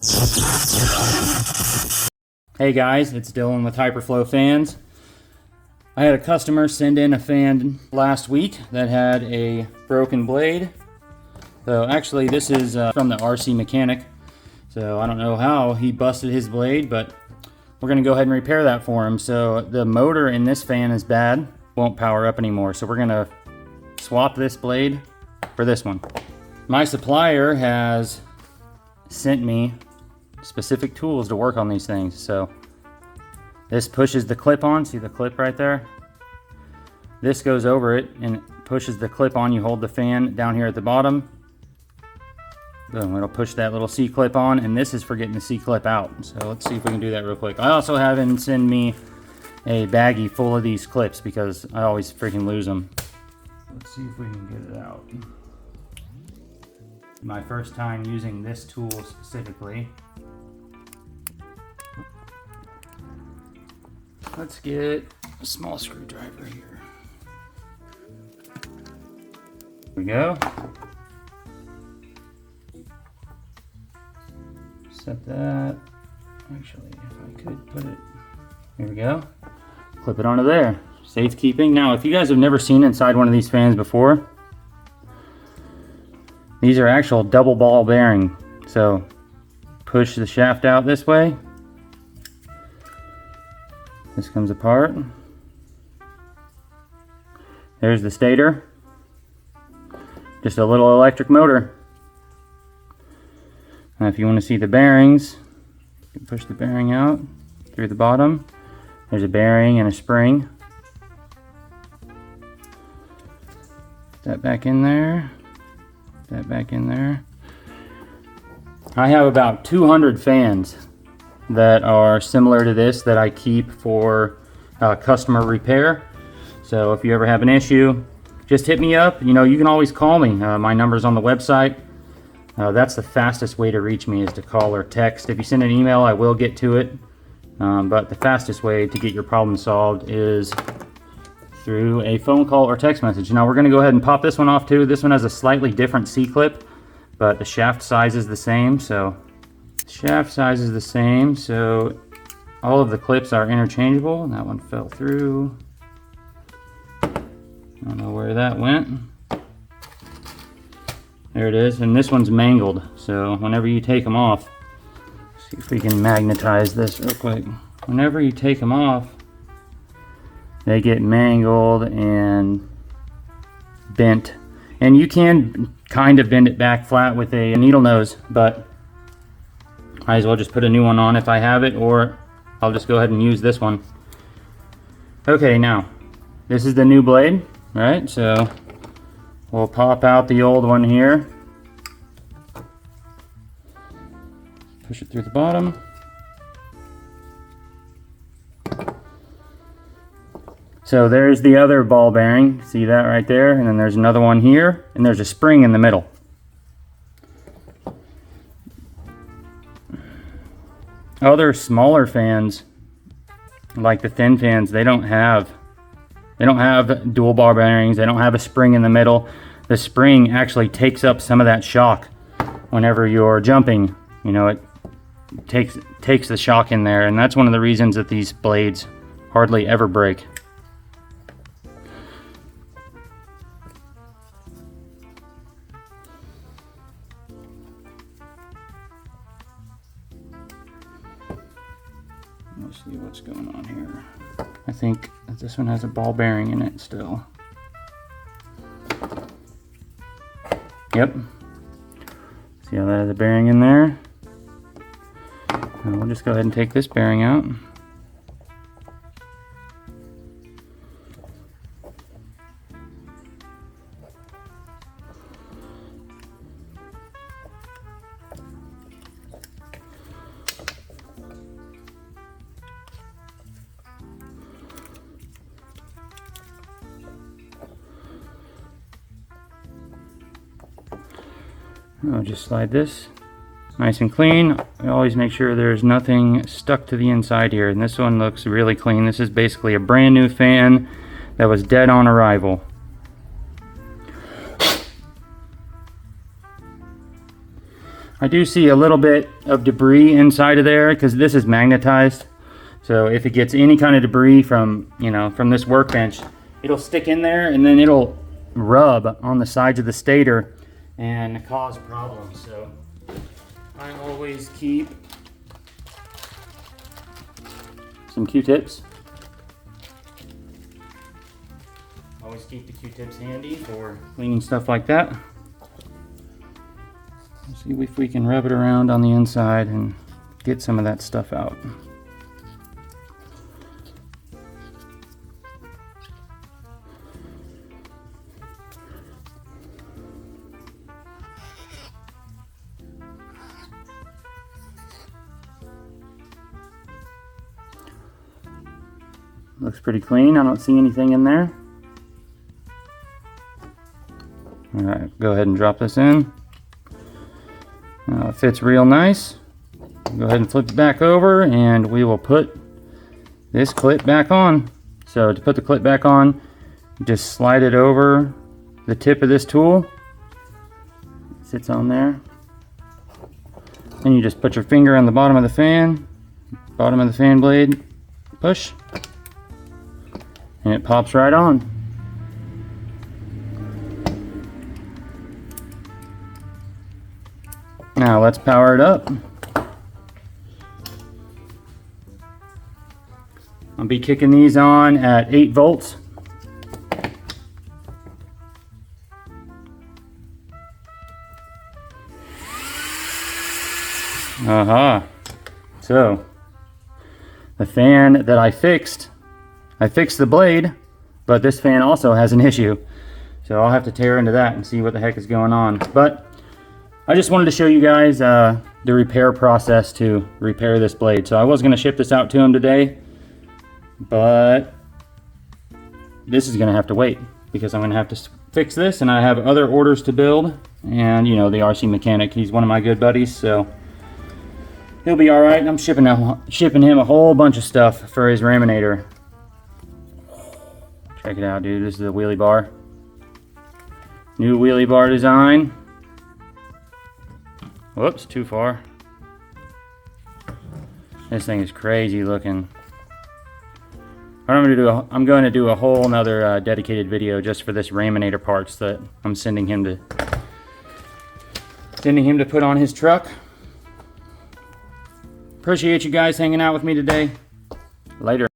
Hey guys, it's Dylan with Hyperflow Fans. I had a customer send in a fan last week that had a broken blade. So actually this is from the RC Mechanic. So I don't know how he busted his blade, but we're gonna go ahead and repair that for him. So the motor in this fan is bad, won't power up anymore. So we're gonna swap this blade for this one. My supplier has sent me specific tools to work on these things. So this pushes the clip on, see the clip right there? This goes over it and it pushes the clip on. You hold the fan down here at the bottom. Boom, it'll push that little C-clip on, and this is for getting the C-clip out. So let's see if we can do that real quick. I also have him send me a baggie full of these clips because I always freaking lose them. Let's see if we can get it out. My first time using this tool specifically. Let's get a small screwdriver here. Here we go. Set that. Actually, if I could put it, here we go. Clip it onto there. Safekeeping. Now, if you guys have never seen inside one of these fans before, these are actual double ball bearing. So push the shaft out this way. This comes apart. There's the stator. Just a little electric motor. Now if you want to see the bearings, you can push the bearing out through the bottom. There's a bearing and a spring. Put that back in there. Put that back in there. I have about 200 fans that are similar to this that I keep for customer repair. So if you ever have an issue, just hit me up. You know, you can always call me. My number's on the website. That's the fastest way to reach me, is to call or text. If you send an email, I will get to it. But the fastest way to get your problem solved is through a phone call or text message. Now we're gonna go ahead and pop this one off too. This one has a slightly different C-clip, but the shaft size is the same. So shaft size is the same, so all of the clips are interchangeable. That one fell through. I don't know where that went. There it is, and this one's mangled. So whenever you take them off, see if we can magnetize this real quick. Whenever you take them off, they get mangled and bent. And you can kind of bend it back flat with a needle nose, but might as well just put a new one on if I have it, or I'll just go ahead and use this one. Okay, now, this is the new blade, right? So we'll pop out the old one here. Push it through the bottom. So there's the other ball bearing. See that right there? And then there's another one here, and there's a spring in the middle. Other smaller fans, like the thin fans, they don't have dual ball bearings. They don't have a spring in the middle. The spring actually takes up some of that shock whenever you're jumping. You know, it takes the shock in there, and that's one of the reasons that these blades hardly ever break. Let's see what's going on here. I think this one has a ball bearing in it still. Yep. See how that has a bearing in there? And we'll just go ahead and take this bearing out. I'll just slide this nice and clean. I always make sure there's nothing stuck to the inside here, and this one looks really clean. This is basically a brand new fan that was dead on arrival. I do see a little bit of debris inside of there because this is magnetized. So if it gets any kind of debris from, you know, from this workbench, it'll stick in there and then it'll rub on the sides of the stator and cause problems. So I always keep some Q-tips. Always keep the Q-tips handy for cleaning stuff like that. Let's see if we can rub it around on the inside and get some of that stuff out. Looks pretty clean. I don't see anything in there. All right, go ahead and drop this in. It fits real nice. Go ahead and flip it back over and we will put this clip back on. So to put the clip back on, just slide it over the tip of this tool. It sits on there. And you just put your finger on the bottom of the fan blade, push, and it pops right on. Now let's power it up. I'll be kicking these on at 8 volts. Aha. So the fan that I fixed the blade, but this fan also has an issue. So I'll have to tear into that and see what the heck is going on. But I just wanted to show you guys the repair process to repair this blade. So I was going to ship this out to him today, but this is going to have to wait because I'm going to have to fix this, and I have other orders to build. And you know, the RC mechanic, he's one of my good buddies, so he'll be all right. I'm shipping him a whole bunch of stuff for his Raminator. Check it out, dude. This is a wheelie bar. New wheelie bar design. Whoops, too far. This thing is crazy looking. I'm going to do a whole nother dedicated video just for this Raminator parts that I'm sending him to put on his truck. Appreciate you guys hanging out with me today. Later.